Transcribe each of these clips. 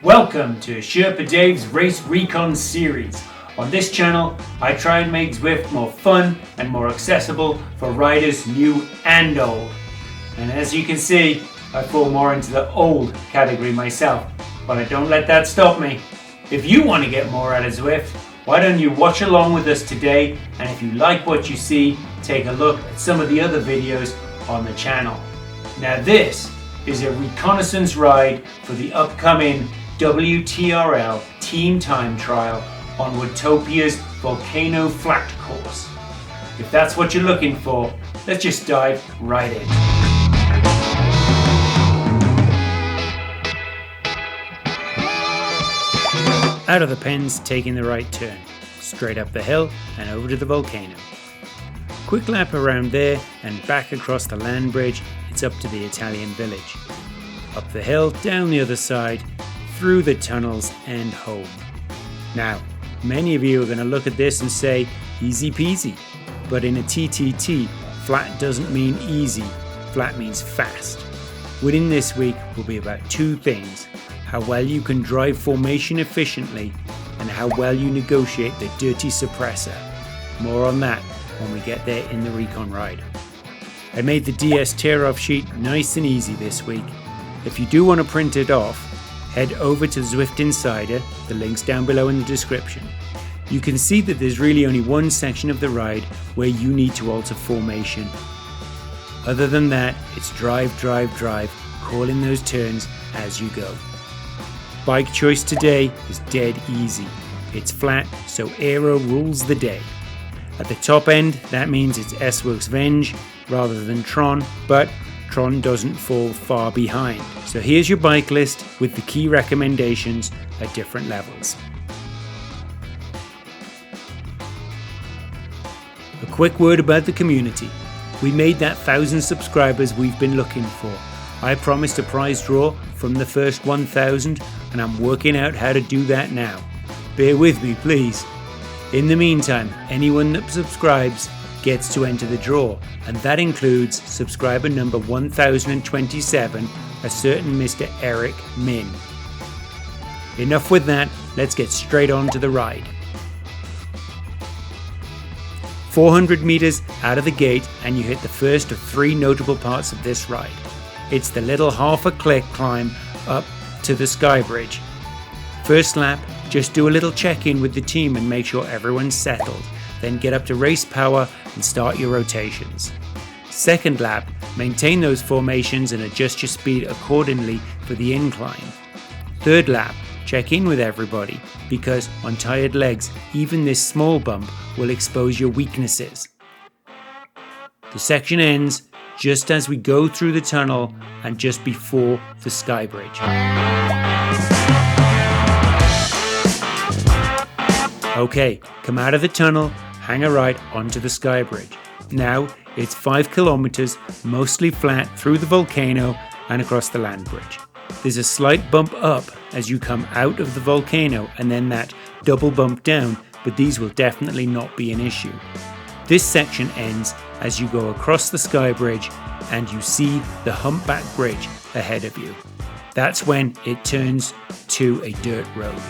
Welcome to Sherpa Dave's Race Recon series. On this channel, I try and make Zwift more fun and more accessible for riders new and old. And as you can see, I fall more into the old category myself, but I don't let that stop me. If you want to get more out of Zwift, why don't you watch along with us today, and if you like what you see, take a look at some of the other videos on the channel. Now this is a reconnaissance ride for the upcoming WTRL Team Time Trial on Watopia's Volcano Flat course. If that's what you're looking for, let's just dive right in. Out of the pens, taking the right turn, straight up the hill and over to the volcano. Quick lap around there and back across the land bridge, it's up to the Italian village. Up the hill, down the other side, through the tunnels and home. Now, many of you are going to look at this and say, easy peasy. But in a TTT, flat doesn't mean easy, flat means fast. Winning this week will be about two things: how well you can drive formation efficiently and how well you negotiate the dirty suppressor. More on that when we get there in the Recon ride. I made the DS tear-off sheet nice and easy this week. If you do want to print it off, head over to Zwift Insider, the link's down below in the description. You can see that there's really only one section of the ride where you need to alter formation. Other than that, it's drive, drive, drive, calling those turns as you go. Bike choice today is dead easy. It's flat, so aero rules the day. At the top end, that means it's S-Works Venge rather than Tron, but Tron doesn't fall far behind. So here's your bike list with the key recommendations at different levels. A quick word about the community. We made that 1,000 subscribers we've been looking for. I promised a prize draw from the first 1,000 and I'm working out how to do that now. Bear with me, please. In the meantime, anyone that subscribes gets to enter the draw, and that includes subscriber number 1027, a certain Mr. Eric Min. Enough with that, let's get straight on to the ride. 400 meters out of the gate and you hit the first of three notable parts of this ride. It's the little half a click climb up to the sky bridge. First lap, just do a little check-in with the team and make sure everyone's settled. Then get up to race power and start your rotations. Second lap, maintain those formations and adjust your speed accordingly for the incline. Third lap, check in with everybody, because on tired legs, even this small bump will expose your weaknesses. The section ends just as we go through the tunnel and just before the sky bridge. Okay, come out of the tunnel, hang a right onto the sky bridge. Now it's 5 kilometers, mostly flat through the volcano and across the land bridge. There's a slight bump up as you come out of the volcano and then that double bump down, but these will definitely not be an issue. This section ends as you go across the sky bridge and you see the humpback bridge ahead of you. That's when it turns to a dirt road.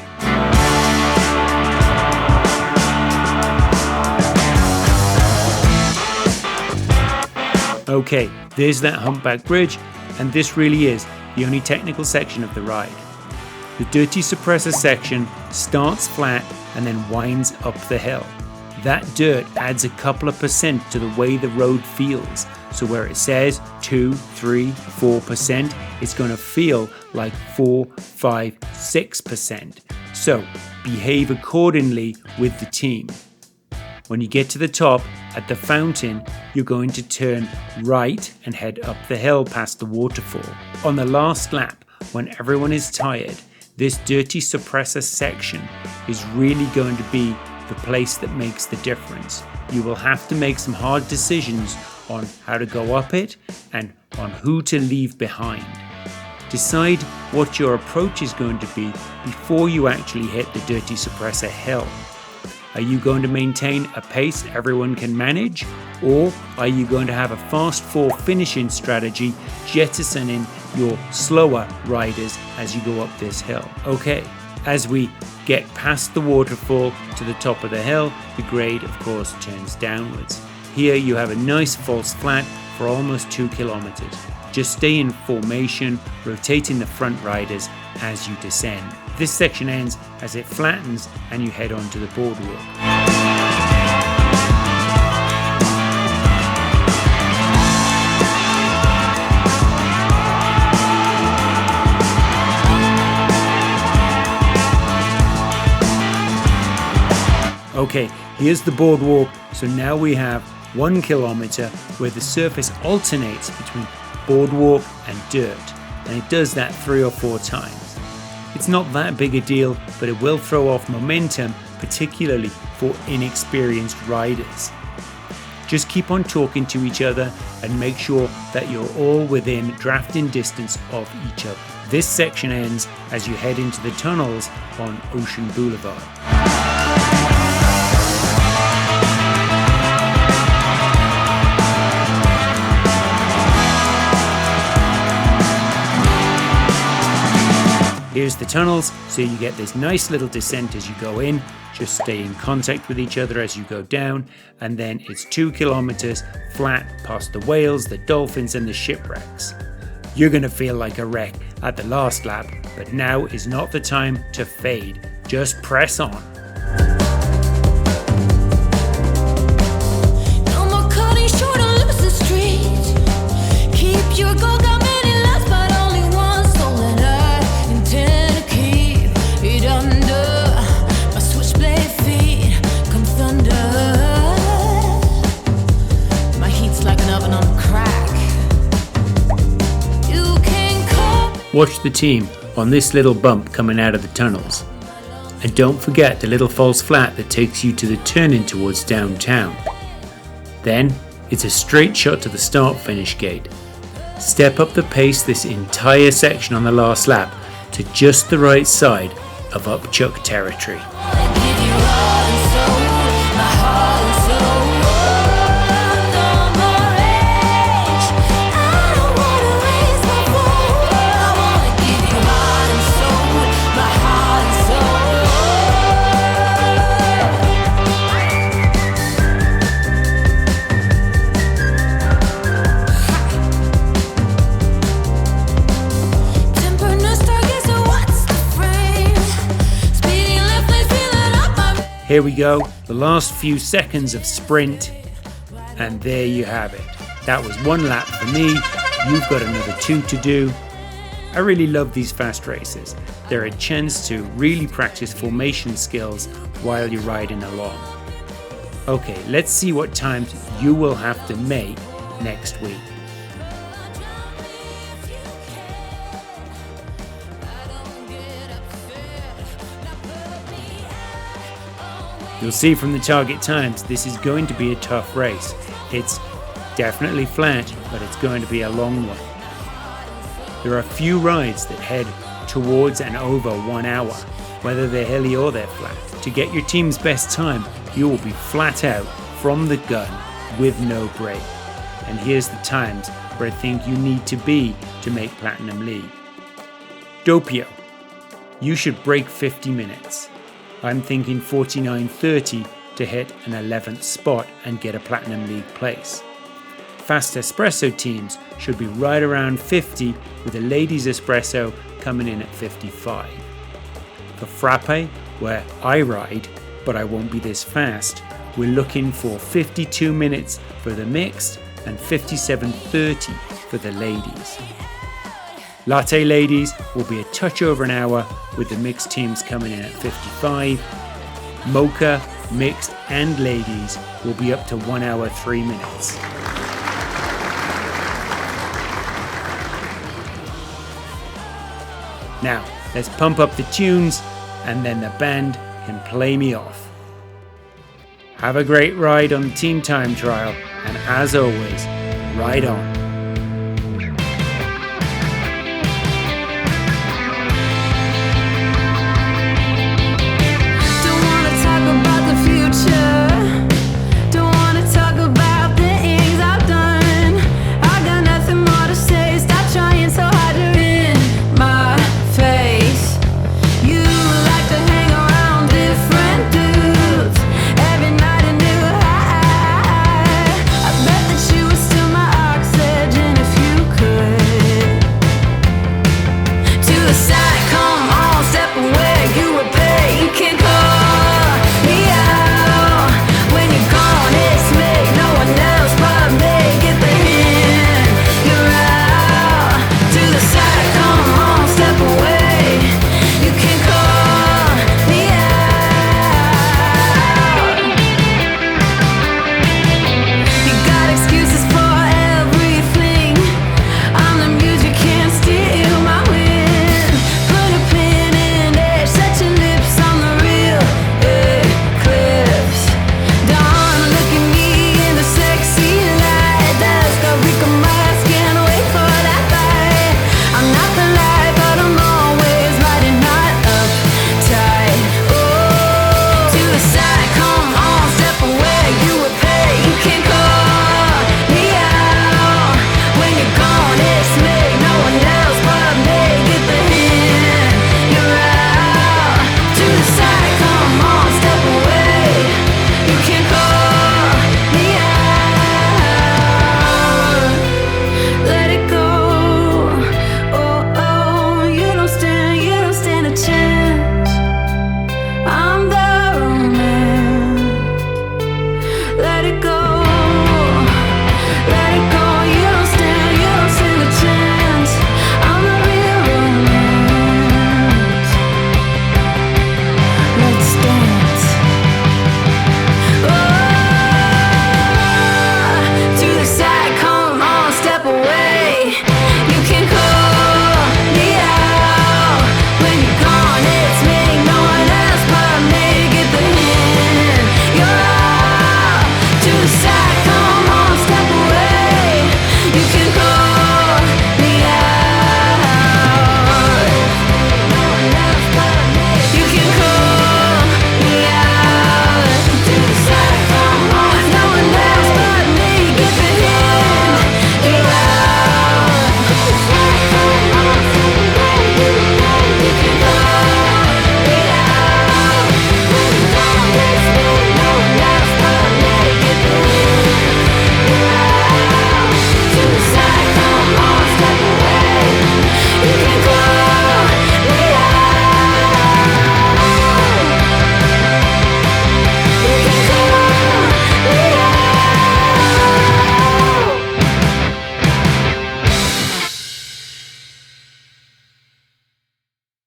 Okay, there's that humpback bridge, and this really is the only technical section of the ride. The dirty suppressor section starts flat and then winds up the hill. That dirt adds a couple of percent to the way the road feels, so where it says 2, 3, 4%, it's going to feel like 4, 5, 6%. So behave accordingly with the team. When you get to the top, at the fountain, you're going to turn right and head up the hill past the waterfall. On the last lap, when everyone is tired, this dirty suppressor section is really going to be the place that makes the difference. You will have to make some hard decisions on how to go up it and on who to leave behind. Decide what your approach is going to be before you actually hit the dirty suppressor hill. Are you going to maintain a pace everyone can manage, or are you going to have a fast four finishing strategy, jettisoning your slower riders as you go up this hill. Okay, as we get past the waterfall to the top of the hill, the grade of course turns downwards. Here you have a nice false flat for almost 2 kilometers. Just stay in formation, rotating the front riders as you descend. This section ends as it flattens and you head onto the boardwalk. Okay, here's the boardwalk. So now we have 1 kilometer where the surface alternates between boardwalk and dirt, and it does that 3 or 4 times. It's not that big a deal, but it will throw off momentum, particularly for inexperienced riders. Just keep on talking to each other and make sure that you're all within drafting distance of each other. This section ends as you head into the tunnels on Ocean Boulevard. Here's the tunnels, so you get this nice little descent as you go in. Just stay in contact with each other as you go down, and then it's 2 kilometers flat past the whales, the dolphins and the shipwrecks. You're gonna feel like a wreck at the last lap, but now is not the time to fade. Just press on. No more cutting short on Livingston Street. Keep your goal, got many lives, but only one soul, and I intend to keep it under my switchblade feet. Come thunder, my heat's like an oven on crack. You can call. Watch the team on this little bump coming out of the tunnels. And don't forget the little false flat that takes you to the turning towards downtown. Then it's a straight shot to the start-finish gate. Step up the pace this entire section on the last lap to just the right side of upchuck territory. Here we go, the last few seconds of sprint, and there you have it. That was 1 lap for me, you've got another 2 to do. I really love these fast races. They're a chance to really practice formation skills while you're riding along. Okay, let's see what times you will have to make next week. You'll see from the target times this is going to be a tough race. It's definitely flat, but it's going to be a long one. There are a few rides that head towards and over 1 hour, whether they're hilly or they're flat. To get your team's best time, you will be flat out from the gun with no break. And here's the times where I think you need to be to make Platinum League. Doppio, you should break 50 minutes. I'm thinking 49.30 to hit an 11th spot and get a Platinum League place. Fast espresso teams should be right around 50, with a ladies espresso coming in at 55. For frappe, where I ride, but I won't be this fast, we're looking for 52 minutes for the mixed and 57.30 for the ladies. Latte ladies will be a touch over an hour, with the mixed teams coming in at 55. Mocha, mixed and ladies will be up to 1 hour 3 minutes. Now, let's pump up the tunes and then the band can play me off. Have a great ride on the team time trial, and as always, ride on.